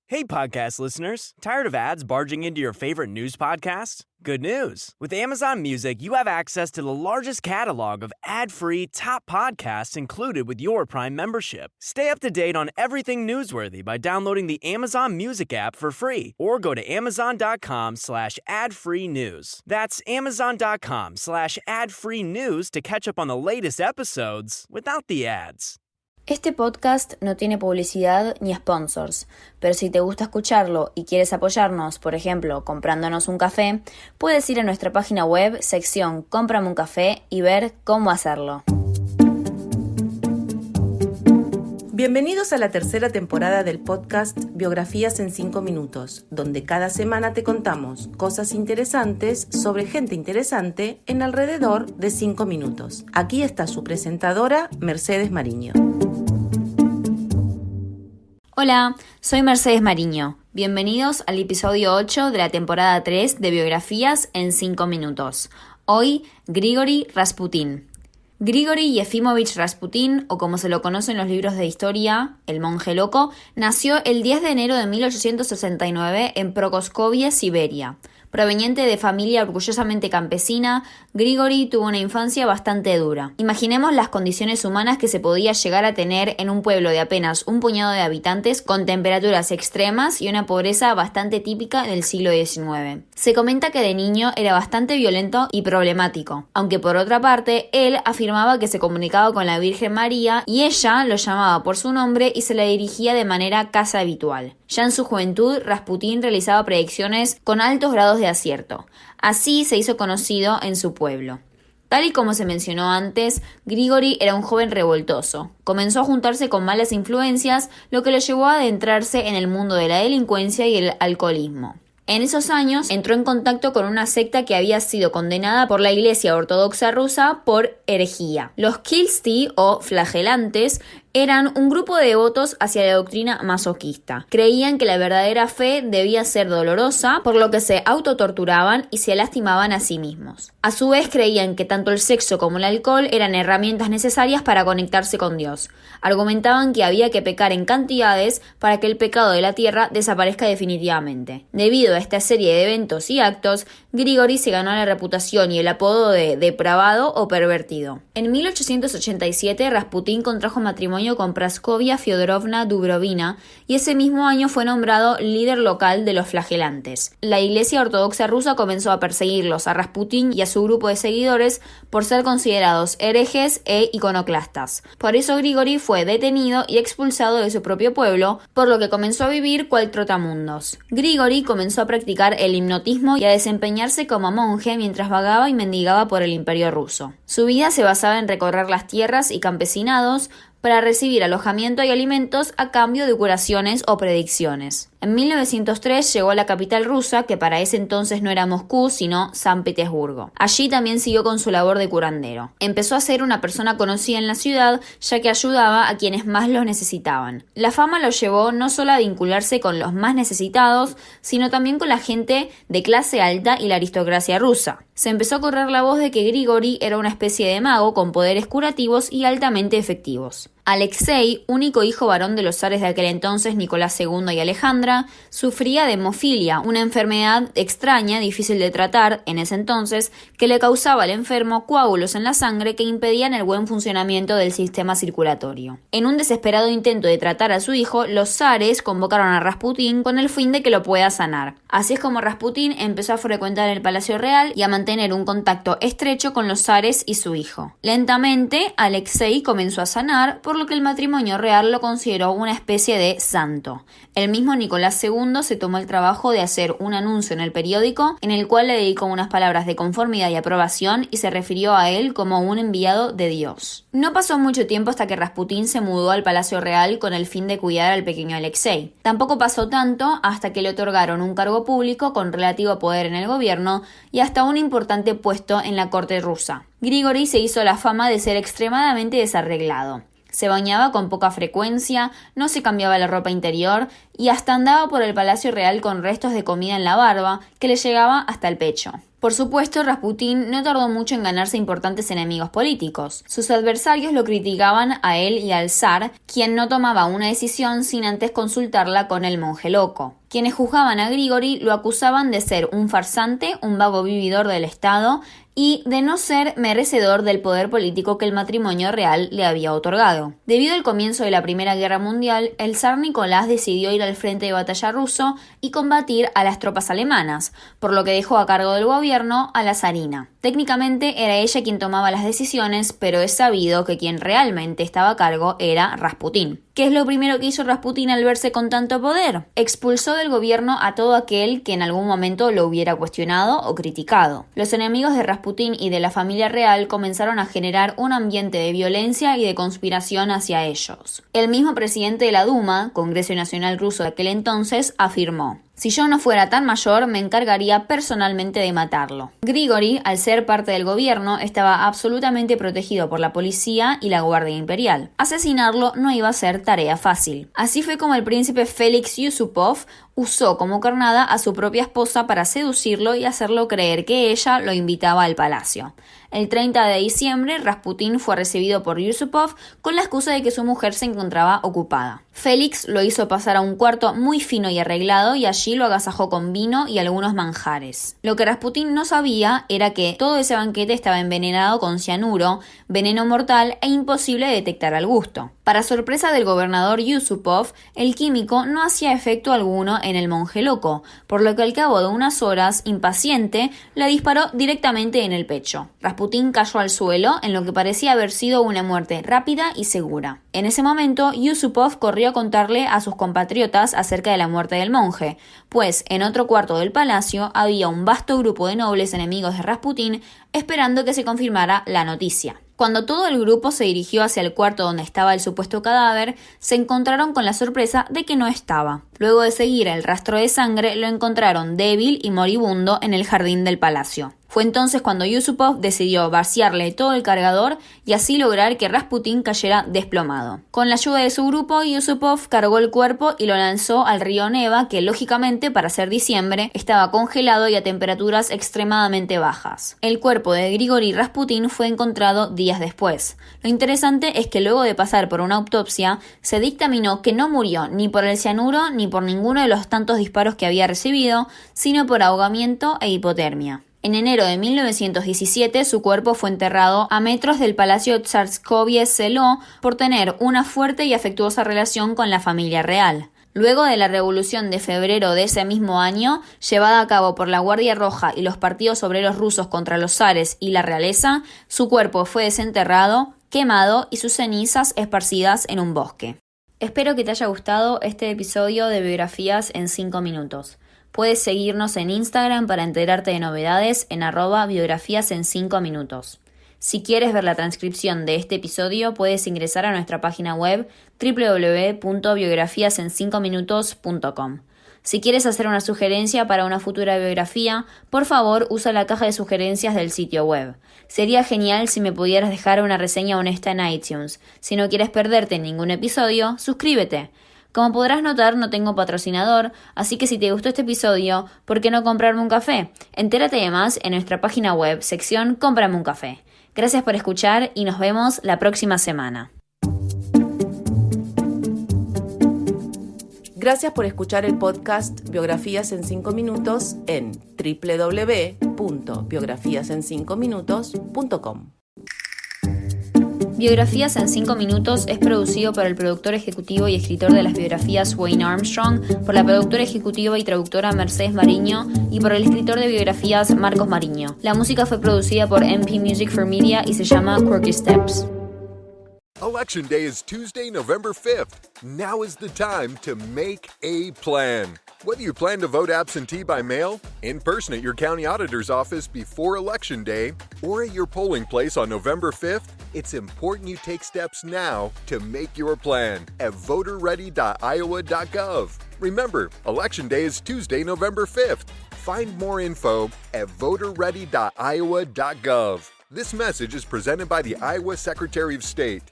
Hey, podcast listeners. Tired of ads barging into your favorite news podcasts? Good news. With Amazon Music, you have access to the largest catalog of ad-free top podcasts included with your Prime membership. Stay up to date on everything newsworthy by downloading the Amazon Music app for free or go to amazon.com/ad-free news. That's amazon.com/ad-free news to catch up on the latest episodes without the ads. Este podcast no tiene publicidad ni sponsors, pero si te gusta escucharlo y quieres apoyarnos, por ejemplo, comprándonos un café, puedes ir a nuestra página web, sección Cómprame un café y ver cómo hacerlo. Bienvenidos a la tercera temporada del podcast Biografías en 5 minutos, donde cada semana te contamos cosas interesantes sobre gente interesante en alrededor de 5 minutos. Aquí está su presentadora, Mercedes Mariño. Hola, soy Mercedes Mariño. Bienvenidos al episodio 8 de la temporada 3 de Biografías en 5 minutos. Hoy, Grigori Rasputin. Grigori Yefimovich Rasputin, o como se lo conoce en los libros de historia, el monje loco, nació el 10 de enero de 1869 en Prokoskovie, Siberia. Proveniente de familia orgullosamente campesina, Grigori tuvo una infancia bastante dura. Imaginemos las condiciones humanas que se podía llegar a tener en un pueblo de apenas un puñado de habitantes con temperaturas extremas y una pobreza bastante típica del siglo XIX. Se comenta que de niño era bastante violento y problemático, aunque por otra parte, él afirmaba que se comunicaba con la Virgen María y ella lo llamaba por su nombre y se le dirigía de manera casi habitual. Ya en su juventud, Rasputin realizaba predicciones con altos grados de acierto. Así se hizo conocido en su pueblo. Tal y como se mencionó antes, Grigori era un joven revoltoso. Comenzó a juntarse con malas influencias, lo que lo llevó a adentrarse en el mundo de la delincuencia y el alcoholismo. En esos años entró en contacto con una secta que había sido condenada por la Iglesia Ortodoxa rusa por herejía. Los Kilsti o flagelantes eran un grupo de devotos hacia la doctrina masoquista. Creían que la verdadera fe debía ser dolorosa, por lo que se autotorturaban y se lastimaban a sí mismos. A su vez creían que tanto el sexo como el alcohol eran herramientas necesarias para conectarse con Dios. Argumentaban que había que pecar en cantidades para que el pecado de la tierra desaparezca definitivamente. Debido a esta serie de eventos y actos, Grigori se ganó la reputación y el apodo de depravado o pervertido. En 1887, Rasputin contrajo matrimonio con Praskovia Fyodorovna Dubrovina y ese mismo año fue nombrado líder local de los flagelantes. La Iglesia Ortodoxa rusa comenzó a perseguirlos a Rasputin y a su grupo de seguidores por ser considerados herejes e iconoclastas. Por eso Grigori fue detenido y expulsado de su propio pueblo, por lo que comenzó a vivir cual trotamundos. Grigori comenzó a practicar el hipnotismo y a desempeñarse como monje mientras vagaba y mendigaba por el Imperio ruso. Su vida se basaba en recorrer las tierras y campesinados para recibir alojamiento y alimentos a cambio de curaciones o predicciones. En 1903 llegó a la capital rusa, que para ese entonces no era Moscú, sino San Petersburgo. Allí también siguió con su labor de curandero. Empezó a ser una persona conocida en la ciudad, ya que ayudaba a quienes más lo necesitaban. La fama lo llevó no solo a vincularse con los más necesitados, sino también con la gente de clase alta y la aristocracia rusa. Se empezó a correr la voz de que Grigori era una especie de mago con poderes curativos y altamente efectivos. Alexei, único hijo varón de los zares de aquel entonces, Nicolás II y Alejandra, sufría de hemofilia, una enfermedad extraña, difícil de tratar en ese entonces, que le causaba al enfermo coágulos en la sangre que impedían el buen funcionamiento del sistema circulatorio. En un desesperado intento de tratar a su hijo, los zares convocaron a Rasputin con el fin de que lo pueda sanar. Así es como Rasputin empezó a frecuentar el Palacio Real y a mantener un contacto estrecho con los zares y su hijo. Lentamente, Alexei comenzó a sanar, por lo que el matrimonio real lo consideró una especie de santo. El mismo Nicolás II se tomó el trabajo de hacer un anuncio en el periódico en el cual le dedicó unas palabras de conformidad y aprobación y se refirió a él como un enviado de Dios. No pasó mucho tiempo hasta que Rasputin se mudó al Palacio Real con el fin de cuidar al pequeño Alexei. Tampoco pasó tanto hasta que le otorgaron un cargo público con relativo poder en el gobierno y hasta un importante puesto en la corte rusa. Grigori se hizo la fama de ser extremadamente desarreglado. Se bañaba con poca frecuencia, no se cambiaba la ropa interior y hasta andaba por el Palacio Real con restos de comida en la barba que le llegaba hasta el pecho. Por supuesto, Rasputín no tardó mucho en ganarse importantes enemigos políticos. Sus adversarios lo criticaban a él y al zar, quien no tomaba una decisión sin antes consultarla con el monje loco. Quienes juzgaban a Grigori lo acusaban de ser un farsante, un vago vividor del Estado y de no ser merecedor del poder político que el matrimonio real le había otorgado. Debido al comienzo de la Primera Guerra Mundial, el zar Nicolás decidió ir al frente de batalla ruso y combatir a las tropas alemanas, por lo que dejó a cargo del gobierno a la zarina. Técnicamente era ella quien tomaba las decisiones, pero es sabido que quien realmente estaba a cargo era Rasputín. ¿Qué es lo primero que hizo Rasputín al verse con tanto poder? Expulsó del gobierno a todo aquel que en algún momento lo hubiera cuestionado o criticado. Los enemigos de Rasputín y de la familia real comenzaron a generar un ambiente de violencia y de conspiración hacia ellos. El mismo presidente de la Duma, Congreso Nacional Ruso de aquel entonces, afirmó: si yo no fuera tan mayor, me encargaría personalmente de matarlo. Grigori, al ser parte del gobierno, estaba absolutamente protegido por la policía y la Guardia Imperial. Asesinarlo no iba a ser tarea fácil. Así fue como el príncipe Félix Yusupov usó como carnada a su propia esposa para seducirlo y hacerlo creer que ella lo invitaba al palacio. El 30 de diciembre, Rasputín fue recibido por Yusupov con la excusa de que su mujer se encontraba ocupada. Félix lo hizo pasar a un cuarto muy fino y arreglado y allí lo agasajó con vino y algunos manjares. Lo que Rasputín no sabía era que todo ese banquete estaba envenenado con cianuro, veneno mortal e imposible de detectar al gusto. Para sorpresa del gobernador Yusupov, el químico no hacía efecto alguno en el monje loco, por lo que al cabo de unas horas, impaciente, la disparó directamente en el pecho. Rasputín cayó al suelo en lo que parecía haber sido una muerte rápida y segura. En ese momento, Yusupov corrió a contarle a sus compatriotas acerca de la muerte del monje, pues en otro cuarto del palacio había un vasto grupo de nobles enemigos de Rasputín esperando que se confirmara la noticia. Cuando todo el grupo se dirigió hacia el cuarto donde estaba el supuesto cadáver, se encontraron con la sorpresa de que no estaba. Luego de seguir el rastro de sangre, lo encontraron débil y moribundo en el jardín del palacio. Fue entonces cuando Yusupov decidió vaciarle todo el cargador y así lograr que Rasputín cayera desplomado. Con la ayuda de su grupo, Yusupov cargó el cuerpo y lo lanzó al río Neva, que lógicamente, para ser diciembre, estaba congelado y a temperaturas extremadamente bajas. El cuerpo de Grigori Rasputín fue encontrado días después. Lo interesante es que luego de pasar por una autopsia, se dictaminó que no murió ni por el cianuro ni por ninguno de los tantos disparos que había recibido, sino por ahogamiento e hipotermia. En enero de 1917, su cuerpo fue enterrado a metros del Palacio Tsarskovye Selo por tener una fuerte y afectuosa relación con la familia real. Luego de la Revolución de febrero de ese mismo año, llevada a cabo por la Guardia Roja y los partidos obreros rusos contra los zares y la realeza, su cuerpo fue desenterrado, quemado y sus cenizas esparcidas en un bosque. Espero que te haya gustado este episodio de Biografías en 5 minutos. Puedes seguirnos en Instagram para enterarte de novedades en @biografías en 5 minutos. Si quieres ver la transcripción de este episodio, puedes ingresar a nuestra página web www.biografiasen5minutos.com. Si quieres hacer una sugerencia para una futura biografía, por favor usa la caja de sugerencias del sitio web. Sería genial si me pudieras dejar una reseña honesta en iTunes. Si no quieres perderte ningún episodio, suscríbete. Como podrás notar, no tengo patrocinador, así que si te gustó este episodio, ¿por qué no comprarme un café? Entérate de más en nuestra página web, sección Cómprame un café. Gracias por escuchar y nos vemos la próxima semana. Gracias por escuchar el podcast Biografías en 5 minutos en www.biografiasen5minutos.com. Biografías en 5 minutos es producido por el productor ejecutivo y escritor de las biografías Wayne Armstrong, por la productora ejecutiva y traductora Mercedes Mariño y por el escritor de biografías Marcos Mariño. La música fue producida por MP Music for Media y se llama Quirky Steps. Election Day is Tuesday, November 5th. Now is the time to make a plan. Whether you plan to vote absentee by mail, in person at your county auditor's office before Election Day, or at your polling place on November 5th, it's important you take steps now to make your plan at voterready.iowa.gov. Remember, Election Day is Tuesday, November 5th. Find more info at voterready.iowa.gov. This message is presented by the Iowa Secretary of State.